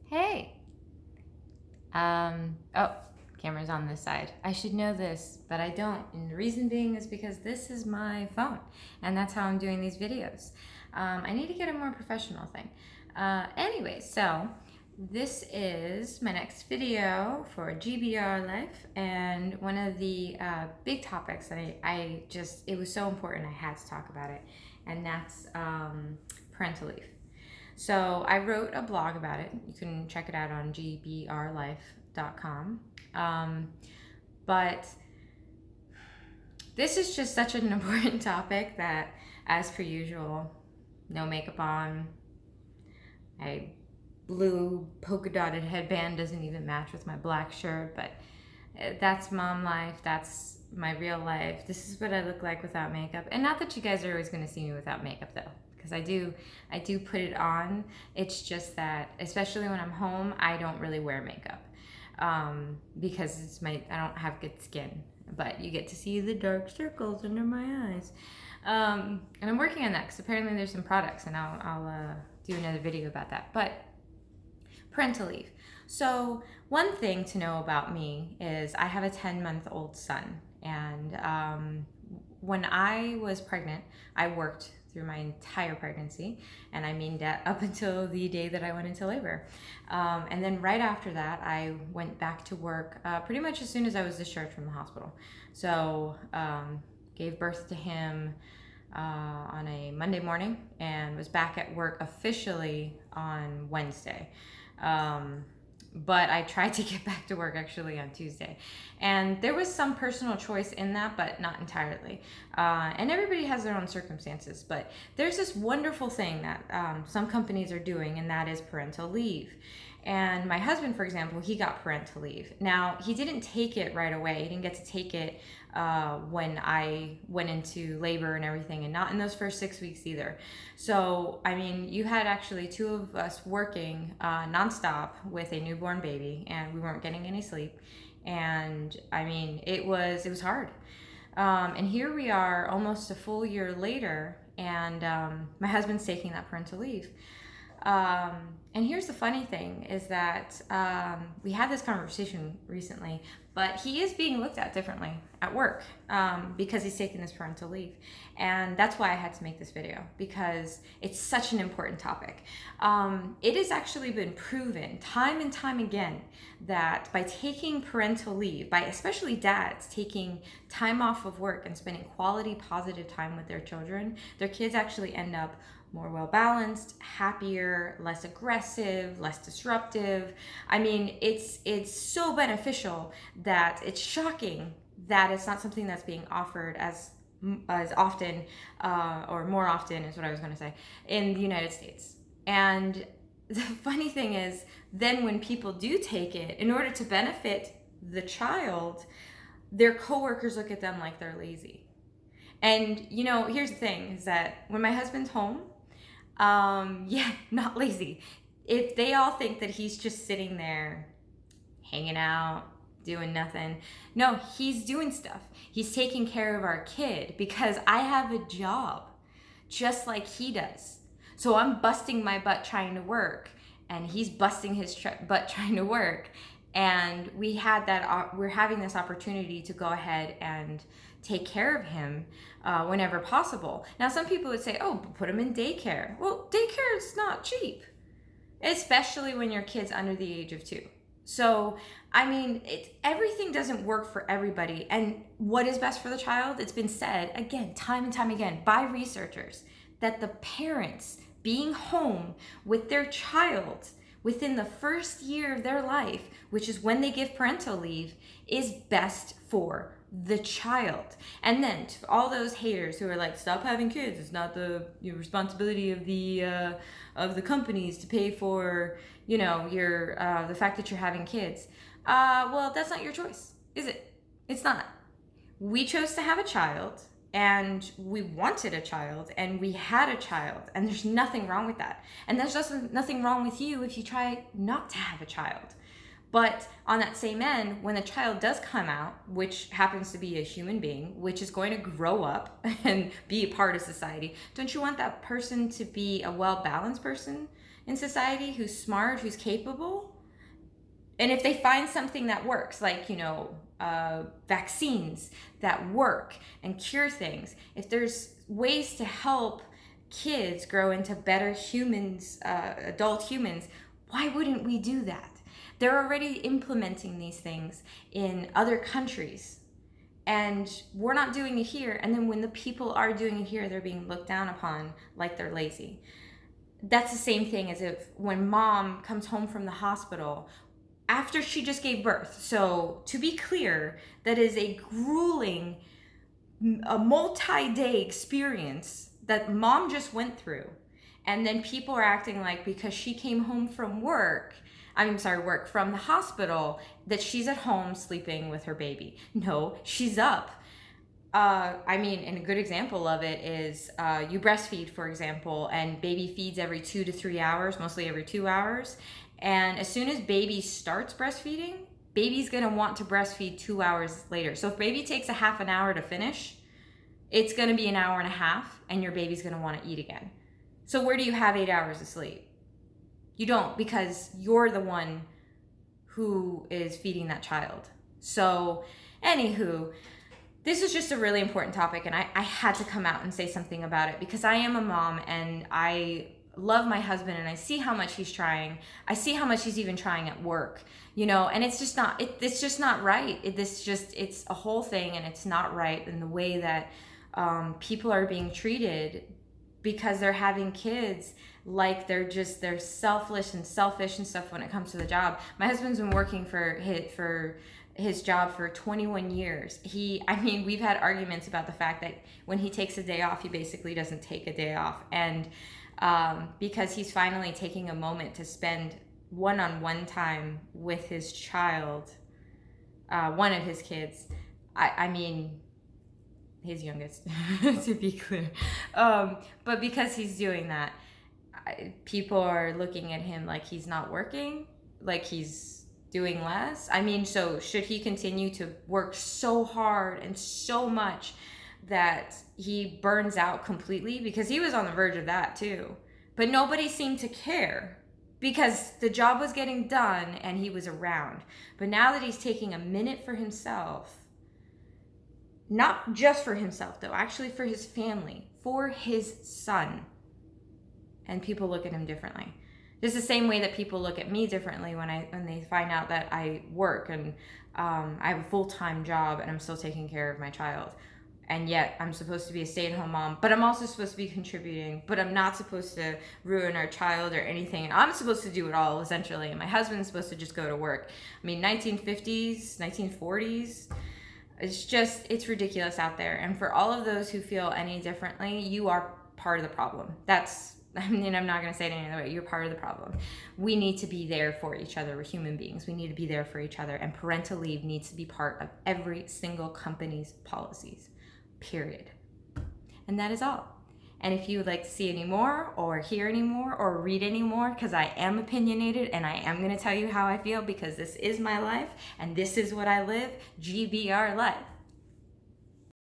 Hey. Oh, camera's on this side. I should know this, but I don't. And the reason being is because this is my phone, and that's how I'm doing these videos. I need to get a more professional thing. Anyway, so this is my next video for GBRLIFE, and one of the big topics that it was so important I had to talk about it, and that's parental leave. So I wrote a blog about it. You can check it out on GBRLIFE.com. But this is just such an important topic that, as per usual, no makeup on. My blue polka dotted headband doesn't even match with my black shirt, but that's mom life. That's my real life. This is what I look like without makeup. And not that you guys are always going to see me without makeup, though, because I do put it on. It's just that, especially when I'm home, I don't really wear makeup because I don't have good skin. But you get to see the dark circles under my eyes. And I'm working on that because apparently there's some products, and I'll do another video about that. But parental leave. So one thing to know about me is I have a 10-month-old son, and when I was pregnant, I worked through my entire pregnancy, and I mean that up until the day that I went into labor. And then right after that, I went back to work pretty much as soon as I was discharged from the hospital. So gave birth to him on a Monday morning and was back at work officially on Wednesday. But I tried to get back to work actually on Tuesday. And there was some personal choice in that, but not entirely. And everybody has their own circumstances, but there's this wonderful thing that some companies are doing, and that is parental leave. And my husband, for example, he got parental leave. Now, he didn't take it right away. He didn't get to take it when I went into labor and everything, and not in those first 6 weeks either. So, I mean, you had actually two of us working nonstop with a newborn baby, and we weren't getting any sleep. And I mean, it was hard. And here we are almost a full year later, and my husband's taking that parental leave. And here's the funny thing is that we had this conversation recently, but he is being looked at differently at work because he's taking this parental leave. And that's why I had to make this video, because it's such an important topic. It has actually been proven time and time again that by taking parental leave, by especially dads taking time off of work and spending quality, positive time with their children, their kids actually end up more well-balanced, happier, less aggressive, less disruptive. I mean, it's so beneficial that it's shocking that it's not something that's being offered as often, or more often is what I was going to say, in the United States. And the funny thing is, then when people do take it, in order to benefit the child, their coworkers look at them like they're lazy. And, you know, here's the thing, is that when my husband's home, not lazy. If they all think that he's just sitting there hanging out, doing nothing. No, he's doing stuff. He's taking care of our kid because I have a job just like he does. So I'm busting my butt trying to work, and he's busting his butt trying to work. And we're having this opportunity to go ahead and take care of him whenever possible. Now, some people would say, oh, put him in daycare. Well, daycare is not cheap, especially when your kid's under the age of 2. So, I mean, everything doesn't work for everybody. And what is best for the child? It's been said, again, time and time again, by researchers, that the parents being home with their child within the first year of their life, which is when they give parental leave, is best for the child. And then to all those haters who are like, stop having kids, it's not the responsibility of the companies to pay for your the fact that you're having kids. Well, that's not your choice, is it? It's not. We chose to have a child, and we wanted a child, and we had a child, and there's nothing wrong with that. And there's just nothing wrong with you if you try not to have a child. But on that same end, when the child does come out, which happens to be a human being, which is going to grow up and be a part of society, don't you want that person to be a well-balanced person? in society who's smart, who's capable. And if they find something that works, like, vaccines that work and cure things, if there's ways to help kids grow into better humans, adult humans, why wouldn't we do that? They're already implementing these things in other countries, and we're not doing it here. And then when the people are doing it here, they're being looked down upon like they're lazy. That's the same thing as if when mom comes home from the hospital after she just gave birth. So to be clear, that is a grueling, a multi-day experience that mom just went through. And then people are acting like because she came home from work from the hospital, that she's at home sleeping with her baby. No, she's up. And a good example of it is you breastfeed, for example, and baby feeds every 2 to 3 hours, mostly every 2 hours. And as soon as baby starts breastfeeding, baby's gonna want to breastfeed 2 hours later. So if baby takes a half an hour to finish, it's gonna be an hour and a half, and your baby's gonna wanna eat again. So where do you have 8 hours of sleep? You don't, because you're the one who is feeding that child. So, anywho, this is just a really important topic, and I had to come out and say something about it because I am a mom and I love my husband and I see how much he's trying. I see how much he's even trying at work, and it's just not, it's just not right. It's a whole thing, and it's not right in the way that people are being treated because they're having kids like they're selfless and selfish and stuff when it comes to the job. My husband's been working for his job for 21 years. We've had arguments about the fact that when he takes a day off, he basically doesn't take a day off. And because he's finally taking a moment to spend one-on-one time with his child, one of his kids. His youngest, to be clear. But because he's doing that, people are looking at him like he's not working, like he's doing less. So should he continue to work so hard and so much that he burns out completely? Because he was on the verge of that too. But nobody seemed to care because the job was getting done and he was around. But now that he's taking a minute for himself, not just for himself though, actually for his family, for his son, and people look at him differently. Just the same way that people look at me differently when they find out that I work and I have a full-time job and I'm still taking care of my child. And yet I'm supposed to be a stay-at-home mom, but I'm also supposed to be contributing, but I'm not supposed to ruin our child or anything. And I'm supposed to do it all, essentially. And my husband's supposed to just go to work. 1950s, 1940s, it's ridiculous out there. And for all of those who feel any differently, you are part of the problem. I'm not going to say it any other way. You're part of the problem. We need to be there for each other. We're human beings. We need to be there for each other. And parental leave needs to be part of every single company's policies, period. And that is all. And if you would like to see any more or hear any more or read any more, because I am opinionated and I am going to tell you how I feel because this is my life and this is what I live, GBR Life.